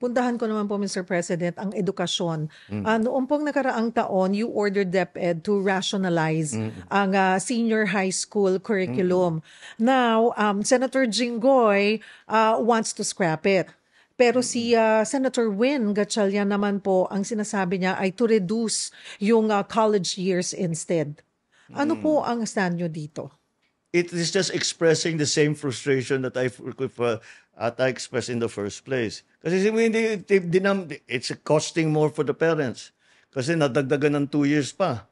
puntahan ko naman po, Mr. President, ang edukasyon. Noong pong nakaraang taon, you ordered DepEd to rationalize ang senior high school curriculum. Now, Senator Jinggoy wants to scrap it. Pero si Senator Win Gatchalian naman po, ang sinasabi niya ay to reduce yung college years instead. Ano po ang stand nyo dito? It is just expressing the same frustration that I expressed in the first place. Kasi it's costing more for the parents. Kasi nadagdagan ng 2 years pa.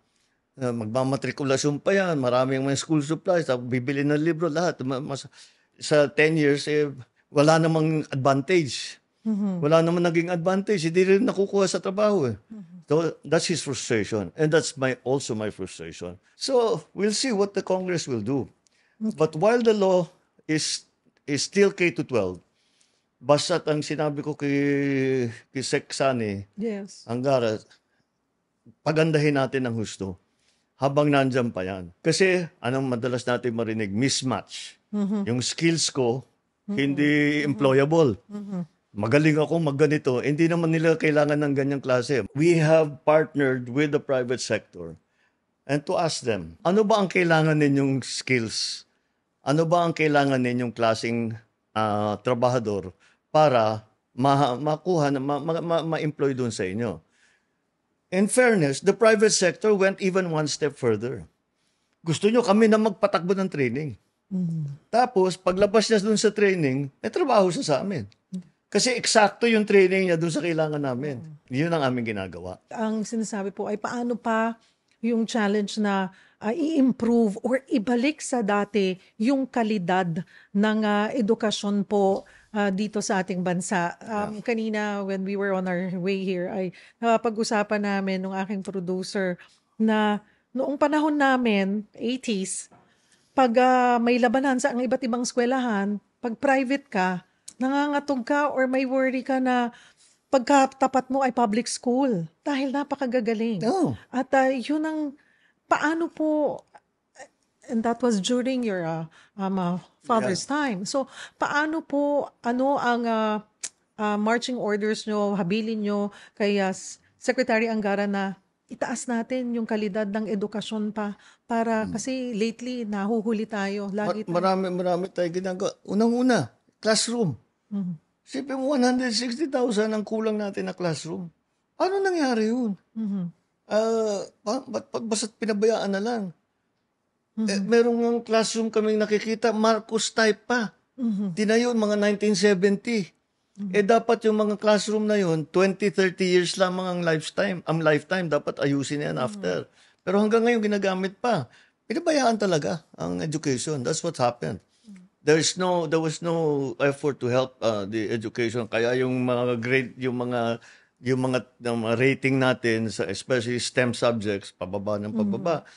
Magmamatrikulasyon pa yan. Maraming mga school supplies. Bibili ng libro, lahat. Sa 10 years, wala namang advantage. Wala namang naging advantage. Hindi rin nakukuha sa trabaho. So that's his frustration. And that's also my frustration. So we'll see what the Congress will do. But while the law is still K-12, basta't ang sinabi ko kay Sec. Sani, Yes. Angara, pagandahin natin ang husto habang nandyan pa yan. Kasi anong madalas natin marinig? Mismatch. Yung skills ko, hindi employable. Magaling ako magganito, hindi naman nila kailangan ng ganyang klase. We have partnered with the private sector and to ask them, ano ba ang kailangan ninyong skills? Ano ba ang kailangan ninyong klaseng trabahador para makuha, ma-employ doon sa inyo? In fairness, the private sector went even one step further. Gusto nyo kami na magpatakbo ng training. Tapos, paglabas niya doon sa training, may trabaho siya sa amin. Kasi eksakto yung training niya doon sa kailangan namin. Yun ang aming ginagawa. Ang sinasabi po ay paano pa yung challenge na i-improve or ibalik sa dati yung kalidad ng edukasyon po dito sa ating bansa. Kanina when we were on our way here ay napag-usapan namin ng aking producer na noong panahon namin, 80s, pag may labanan sa ang iba't ibang eskwelahan, pag private ka, nangangatog ka or may worry ka na pagkatapat mo ay public school dahil napakagagaling. Oh. At yun ang paano po, and that was during your father's time. So paano po, ano ang marching orders nyo, habilin nyo kay Secretary Angara na itaas natin yung kalidad ng edukasyon pa para kasi lately nahuhuli tayo. Lagi tayo. Marami tayo ginagawa. Unang-una, classroom. Sipin mo, 160,000 ang kulang natin na classroom. Paano nangyari yun? Basta't pinabayaan na lang. Merong ng classroom kaming nakikita, Marcos type pa. Tinayo, mga 1970. Dapat yung mga classroom na yun, 20-30 years lamang ang lifetime. Dapat ayusin yan after. Pero hanggang ngayon, ginagamit pa. Pinabayaan talaga ang education. That's what happened. There was no effort to help the education. Kaya yung mga grade, yung mga rating natin sa especially STEM subjects, pababa ng pababa.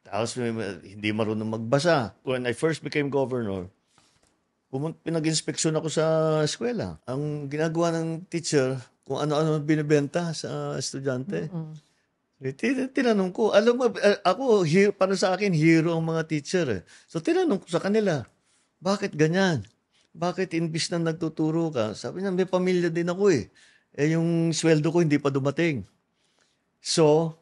Tapos hindi marunong magbasa. When I first became governor, pinag-inspeksyon ako sa eskwela. Ang ginagawa ng teacher, kung ano-ano binibenta sa estudyante. Tinanong ko, alam mo, ako, para sa akin, hero ang mga teacher. So tinanong ko sa kanila, bakit ganyan? Bakit imbis na nagtuturo ka? Sabi niya, may pamilya din ako yung sweldo ko hindi pa dumating. So,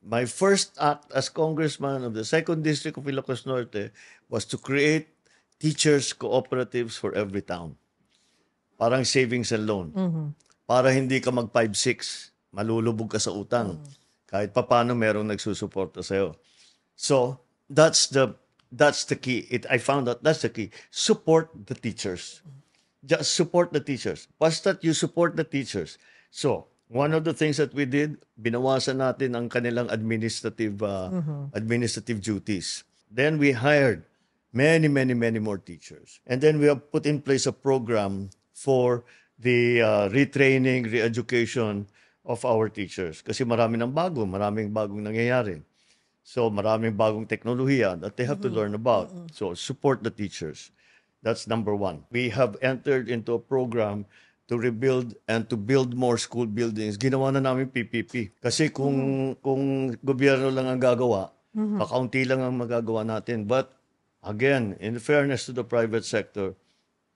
my first act as congressman of the 2nd District of Ilocos Norte was to create teachers cooperatives for every town. Parang savings and loan. Para hindi ka mag 5-6, malulubog ka sa utang. Kahit papano merong nagsusuporta sa'yo. So, that's the key. I found out that's the key. Support the teachers. Just support the teachers. Basta't you support the teachers. So, one of the things that we did, binawasan natin ang kanilang administrative duties. Then we hired many more teachers. And then we have put in place a program for the retraining, re-education of our teachers. Kasi maraming bagong nangyayari. So maraming bagong teknolohiya that they have to learn about. So support the teachers. That's number one. We have entered into a program to rebuild and to build more school buildings. Ginawa na namin PPP. Kasi kung gobyerno lang ang gagawa, kakaunti lang ang magagawa natin. But again, in fairness to the private sector,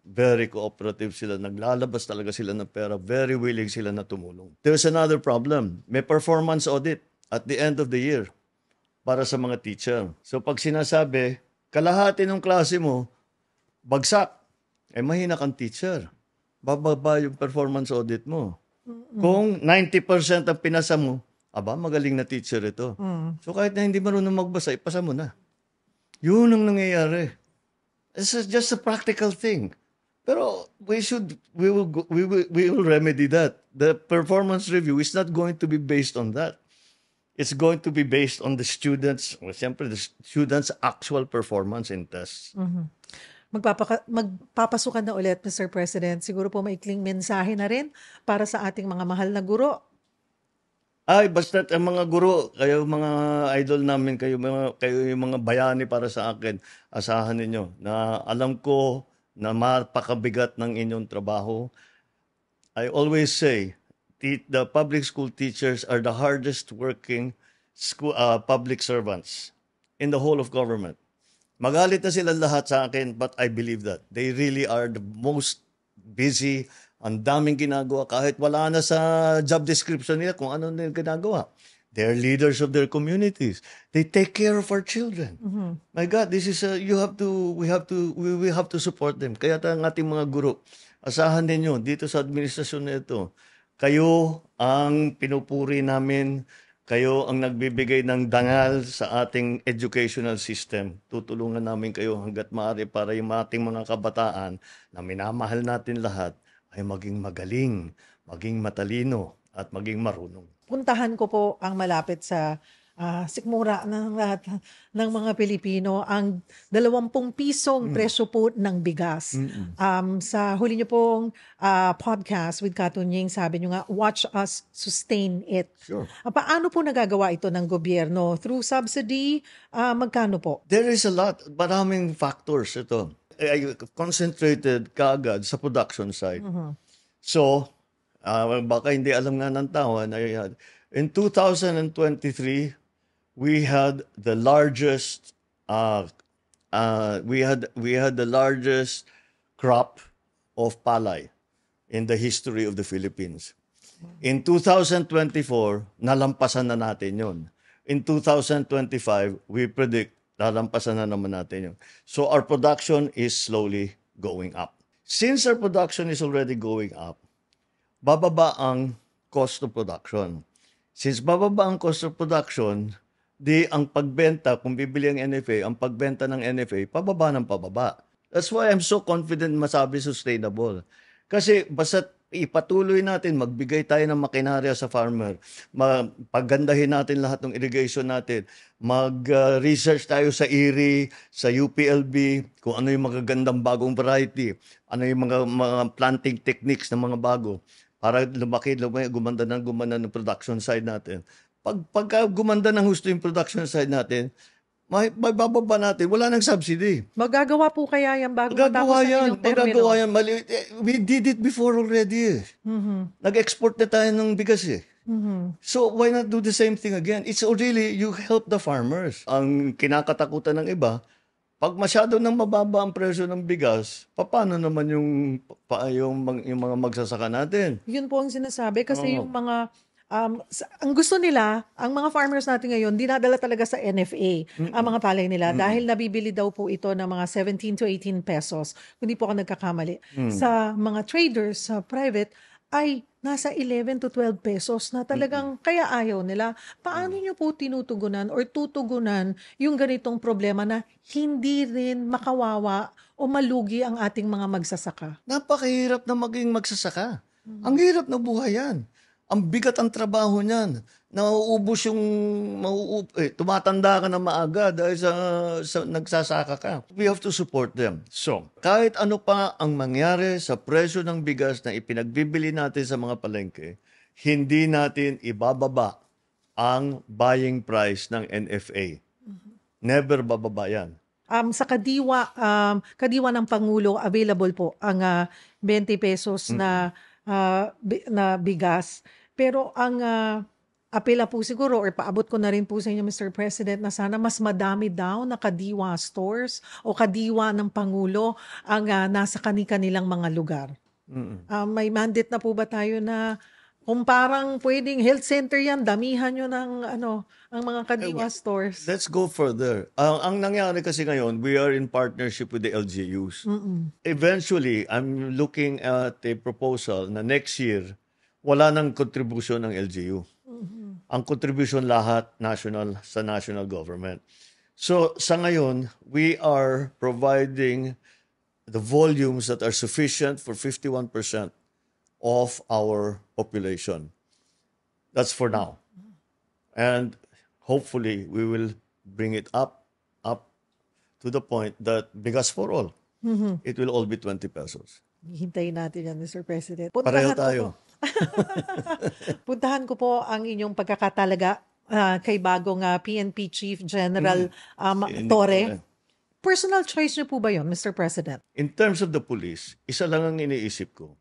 Very cooperative sila. Naglalabas talaga sila ng pera. Very willing sila na tumulong. There's another problem. May performance audit at the end of the year para sa mga teacher. So pag sinasabi, kalahati ng klase mo, bagsak, mahina kang teacher. Bababa yung performance audit mo. Kung 90% ang pinasa mo, magaling na teacher ito. So kahit na hindi marunong magbasa, ipasa mo na. Yun ang nangyayari. It's just a practical thing. Pero we will remedy that. The performance review is not going to be based on that. It's going to be based on the students' actual performance in tests. Magpapasukan na ulit, Mr. President. Siguro po maikling mensahe na rin para sa ating mga mahal na guro. Basta ang mga guro, kayo mga idol namin, kayo yung mga bayani para sa akin, asahan ninyo na alam ko na mapakabigat ng inyong trabaho. I always say, the public school teachers are the hardest working public servants in the whole of government. Magalit na sila lahat sa akin, but I believe that. They really are the most busy. Ang daming ginagawa kahit wala na sa job description nila kung ano nila ginagawa. They're leaders of their communities. They take care of our children. My God, this is we have to support them. Kaya ang ating mga guro, asahan ninyo dito sa administrasyon na ito. Kayo ang pinupuri namin. Kayo ang nagbibigay ng dangal sa ating educational system. Tutulungan namin kayo hanggat maaari para yung ating mga kabataan na minamahal natin lahat ay maging magaling, maging matalino, at maging marunong. Puntahan ko po ang malapit sa sikmura ng lahat ng mga Pilipino, ang 20 pisong presyo po ng bigas. Sa huli niyo pong podcast with Katunying, sabi niyo nga, watch us sustain it. Sure. Paano po nagagawa ito ng gobyerno? Through subsidy? Magkano po? There is a lot, maraming factors ito. I concentrated kaagad sa production side. So, baka hindi alam nga ng tao, in 2023, we had the largest crop of palay in the history of the Philippines. In 2024, nalampasan na natin yon. In 2025, we predict lalampasan na naman natin yun. So our production is slowly going up. Since our production is already going up, bababa ang cost of production. Since bababa ang cost of production, ang pagbenta, kung bibili ang NFA, ang pagbenta ng NFA, pababa ng pababa. That's why I'm so confident masabi sustainable. Kasi basta ipatuloy natin, magbigay tayo ng makinarya sa farmer, paggandahin natin lahat ng irrigation natin, mag-research tayo sa IRRI, sa UPLB, kung ano yung magagandang bagong variety, ano yung mga planting techniques ng mga bago, para gumanda ng production side natin. Pag gumanda ng husto yung production side natin, may bababa natin. Wala nang subsidy. Magagawa po kaya yan bago matapos ang inyong termino? Magagawa yan. We did it before already. Nag-export na tayo ng bigas So why not do the same thing again? It's really, you help the farmers. Ang kinakatakutan ng iba, pag masyado nang mababa ang presyo ng bigas, paano naman yung mga magsasaka natin? Yun po ang sinasabi kasi yung mga ang gusto nila, ang mga farmers natin ngayon, dinadala talaga sa NFA ang mga palay nila dahil nabibili daw po ito ng mga 17 to 18 pesos. Kung di po ako nagkakamali. Sa mga traders, sa private, ay nasa 11 to 12 pesos na talagang kaya ayaw nila. Paano nyo po tinutugunan or tutugunan yung ganitong problema na hindi rin makawawa o malugi ang ating mga magsasaka? Napakahirap na maging magsasaka. Ang hirap na buhay yan. Ang bigat ang trabaho niyan. Nauubos tumatanda ka na maaga dahil sa nagsasaka ka. We have to support them. So, kahit ano pa ang mangyari sa presyo ng bigas na ipinagbibili natin sa mga palengke, hindi natin ibababa ang buying price ng NFA. Never bababa yan. Sa kadiwa ng Pangulo, available po ang 20 pesos na bigas. Pero ang apela po siguro or paabot ko na rin po sa inyo, Mr. President, na sana mas madami daw na kadiwa stores o kadiwa ng Pangulo ang nasa kani-kanilang mga lugar. May mandate na po ba tayo na kung parang pwedeng health center yan, damihan nyo ng ang mga kadiwa stores? Let's go further. Ang nangyari kasi ngayon, we are in partnership with the LGUs. Eventually, I'm looking at a proposal na next year, wala nang contribution ng LGU. Ang contribution lahat national sa national government. So sa ngayon, we are providing the volumes that are sufficient for 51% of our population. That's for now. And hopefully, we will bring it up to the point that bigas for all. It will all be 20 pesos. Hintayin natin yan, Mr. President. Pareho Puntahan ko tayo. po. Puntahan ko po ang inyong pagkakatalaga kay bagong PNP Chief General Si Torre. Nick. Personal choice niyo po ba yun, Mr. President? In terms of the police, isa lang ang iniisip ko,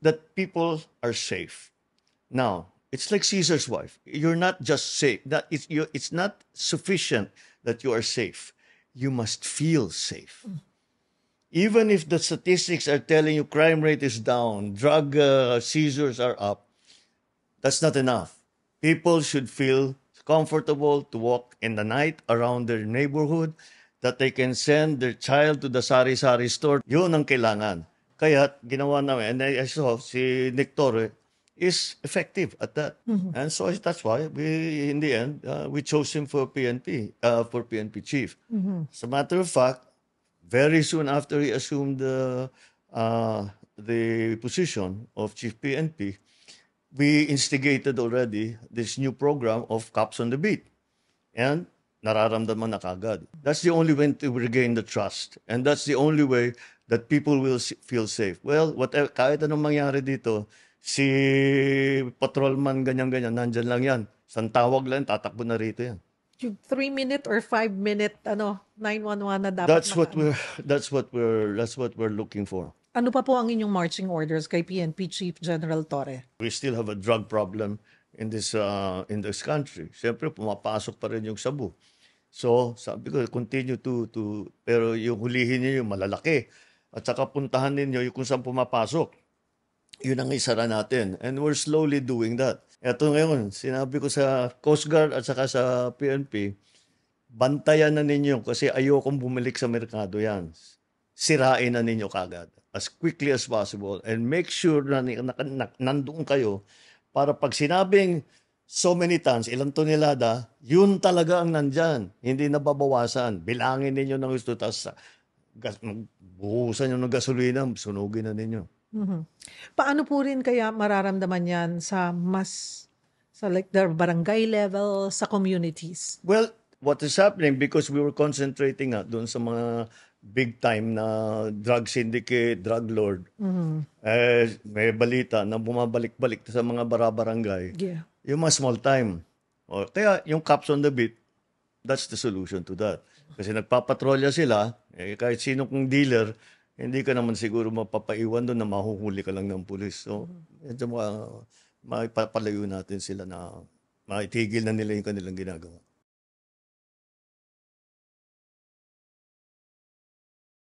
that people are safe. Now, it's like Caesar's wife. You're not just safe. It's not sufficient that you are safe. You must feel safe. Even if the statistics are telling you crime rate is down, drug seizures are up, that's not enough. People should feel comfortable to walk in the night around their neighborhood, that they can send their child to the sari-sari store. Yun ang kailangan. Kaya ginawa namin, and I saw si Nick Torre is effective at that. And so that's why we, in the end, we chose him for PNP chief. As a matter of fact, very soon after he assumed the position of chief PNP, we instigated already this new program of Cops on the Beat. And nararamdaman na kagad. That's the only way to regain the trust. And that's the only way that people will feel safe. Well, whatever, kahit anong mangyari dito, si patrolman ganyan-ganyan, nandyan lang yan. Isang tawag lang, tatakbo na rito yan. Yung 3-minute or 5-minute 911 na dapat That's what we're looking for. Ano pa po ang inyong marching orders kay PNP Chief General Torre? We still have a drug problem in this country. Siyempre pumapasok pa rin yung sabu. So, sabi ko continue to pero yung hulihin niyo yung malalaki at saka puntahan ninyo yung kung saan pumapasok. Yun ang isara natin. And we're slowly doing that. Ito ngayon, sinabi ko sa Coast Guard at saka sa PNP, bantayan na ninyo kasi ayokong bumalik sa merkado yan. Sirain na ninyo kagad as quickly as possible and make sure na nandoon kayo para pag sinabing so many tons, ilang tonelada, yun talaga ang nandyan. Hindi nababawasan. Bilangin ninyo ng gusto, tapos buhusan nyo ng gasolina, sunugin na ninyo. Paano po rin kaya mararamdaman yan sa like the barangay level, sa communities? Well, what is happening because we were concentrating doon sa mga big time na drug syndicate, drug lord. May balita na bumabalik-balik sa mga barangay. Yeah. Yung mga small time. Kaya yung Cops on the Beat, that's the solution to that. Kasi nagpapatrolya sila, kahit sino kong dealer, hindi ka naman siguro mapapaiwan doon na mahuhuli ka lang ng pulis. So, medyo maipapalayo natin sila na maitigil na nila yung kanilang ginagawa.